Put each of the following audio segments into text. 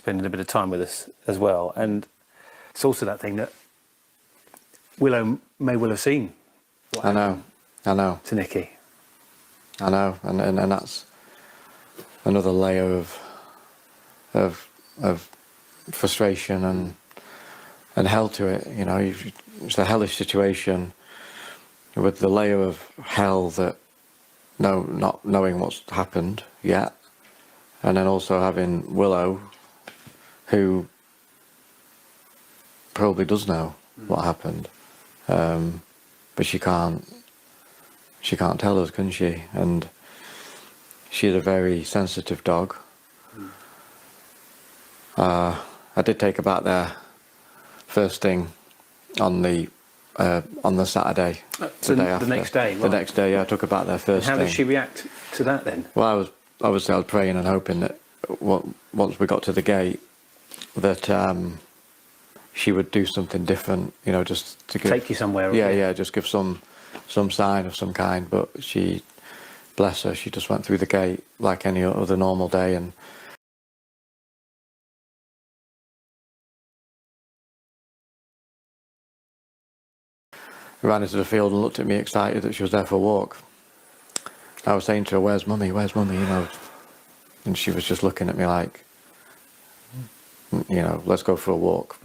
spending a bit of time with us as well. And it's also that thing that Willow may well have seen. I know. To Nikki. I know, and that's another layer of frustration and hell to it. You know, it's a hellish situation with the layer of hell that not knowing what's happened yet, and then also having Willow, who probably does know what happened, but she can't tell us, can she? And she's a very sensitive dog. I did take her back there first thing on the Saturday. So the next day? The next day, yeah, I took her back there first thing. How did she react to that then? Well, I was praying and hoping that once we got to the gate, that she would do something different, you know, just to take you somewhere. Yeah, just give some sign of some kind. But she, bless her, she just went through the gate like any other normal day, and ran into the field and looked at me excited that she was there for a walk. I was saying to her, where's mummy, you know, and she was just looking at me like, you know, let's go for a walk.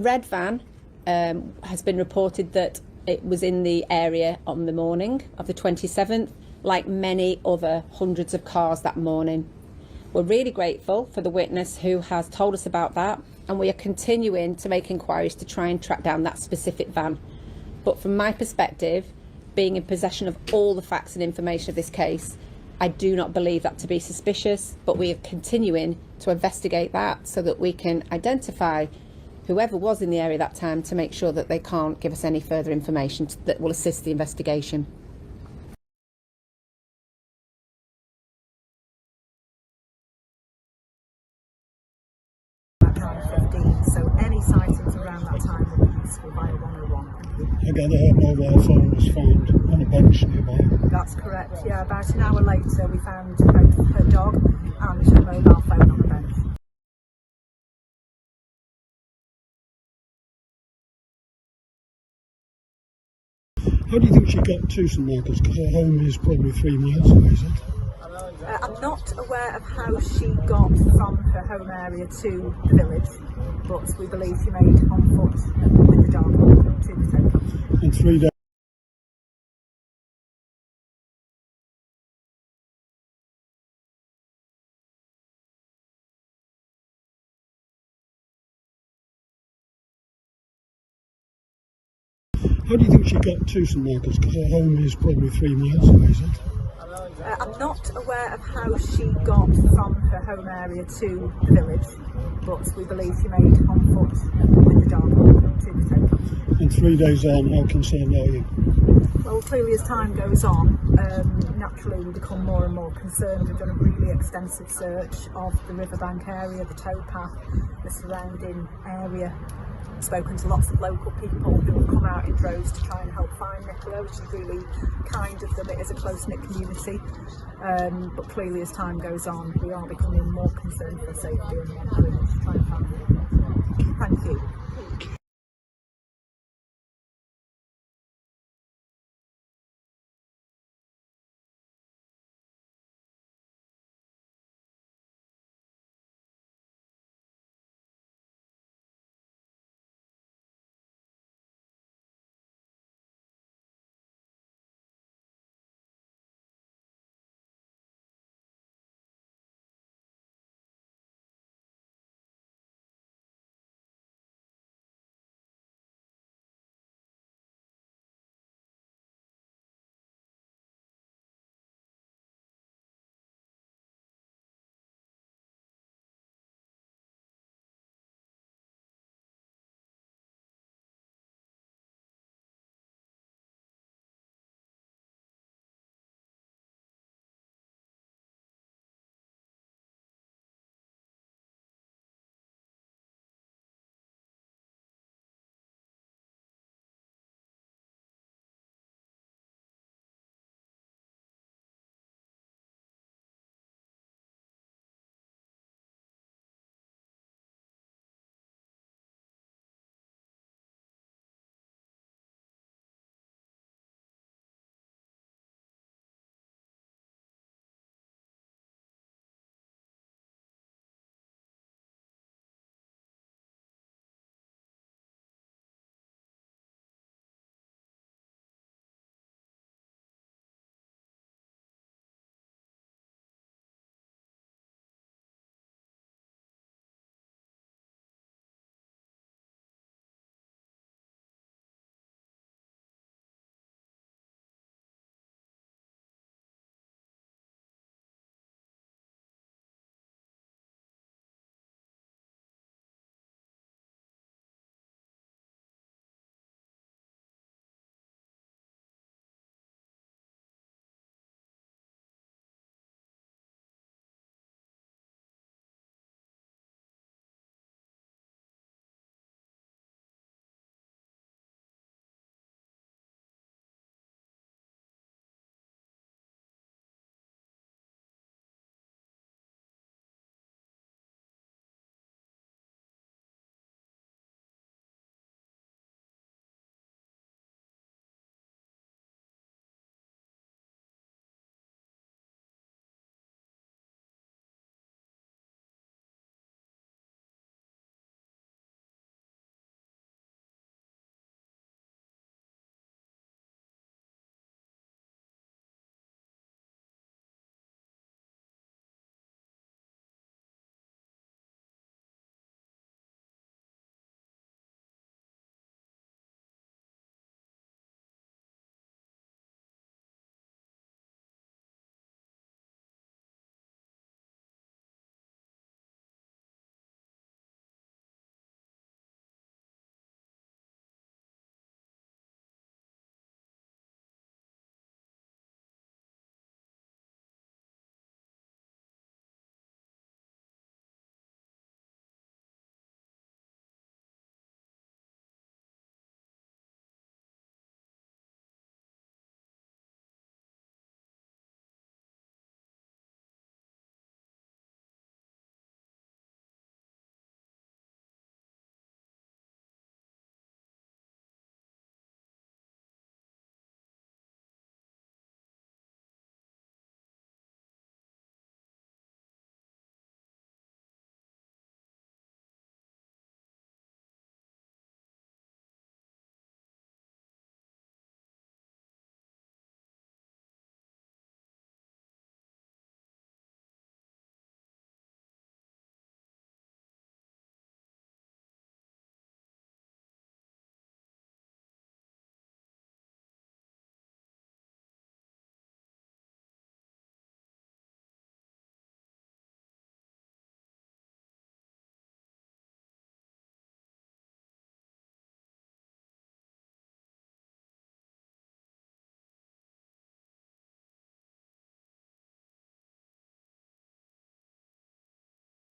Red van has been reported that it was in the area on the morning of the 27th, like many other hundreds of cars that morning. We're really grateful for the witness who has told us about that, and we are continuing to make inquiries to try and track down that specific van. But from my perspective, being in possession of all the facts and information of this case, I do not believe that to be suspicious, but we are continuing to investigate that so that we can identify whoever was in the area that time to make sure that they can't give us any further information that will assist the investigation. At 9:15, so any sightings around that time will be useful via 101. I gather her mobile phone was found on a bench nearby. That's correct, yeah. About an hour later, we found both her dog and her mobile phone on the bench. How do you think she got to St Michael's? Because her home is probably 3 miles away, is it? I'm not aware of how she got from her home area to the village, but we believe she made on foot with the dog to the town. And 3 days. How do you think she got to St Michael's? Because her home is probably 3 miles away, is it? I'm not aware of how she got from her home area to the village, but we believe she made on foot with the dog to the town. And 3 days on, how concerned are you? Well, clearly as time goes on, naturally we become more and more concerned. We've done a really extensive search of the riverbank area, the towpath, the surrounding area. Spoken to lots of local people who have come out in droves to try and help find Nicola, which is really kind of them. It is a close-knit community, but clearly as time goes on we are becoming more concerned for safety and want very much to try and find her. Thank you.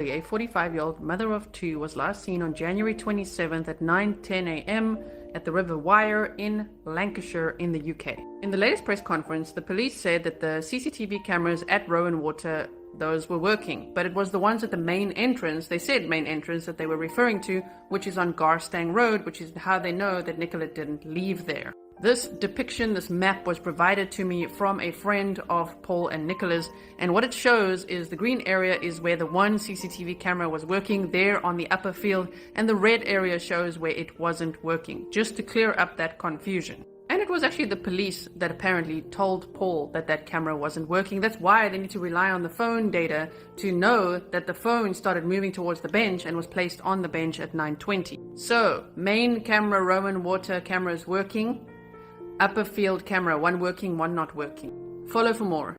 A 45-year-old mother of two was last seen on January 27th at 9:10 a.m. at the River Wyre in Lancashire in the UK. In the latest press conference, the police said that the CCTV cameras at Rowan Water, those were working, but it was the ones at the main entrance, they said main entrance, that they were referring to, which is on Garstang Road, which is how they know that Nicola didn't leave there. This depiction, this map, was provided to me from a friend of Paul and Nicola's, and what it shows is the green area is where the one CCTV camera was working there on the upper field, and the red area shows where it wasn't working, just to clear up that confusion. And it was actually the police that apparently told Paul that that camera wasn't working. That's why they need to rely on the phone data to know that the phone started moving towards the bench and was placed on the bench at 9:20. So, main camera, Rowan Water camera is working. Upper field camera, one working, one not working. Follow for more.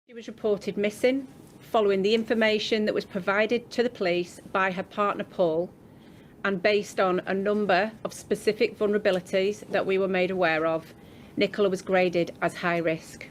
She was reported missing following the information that was provided to the police by her partner Paul, and based on a number of specific vulnerabilities that we were made aware of, Nicola was graded as high risk.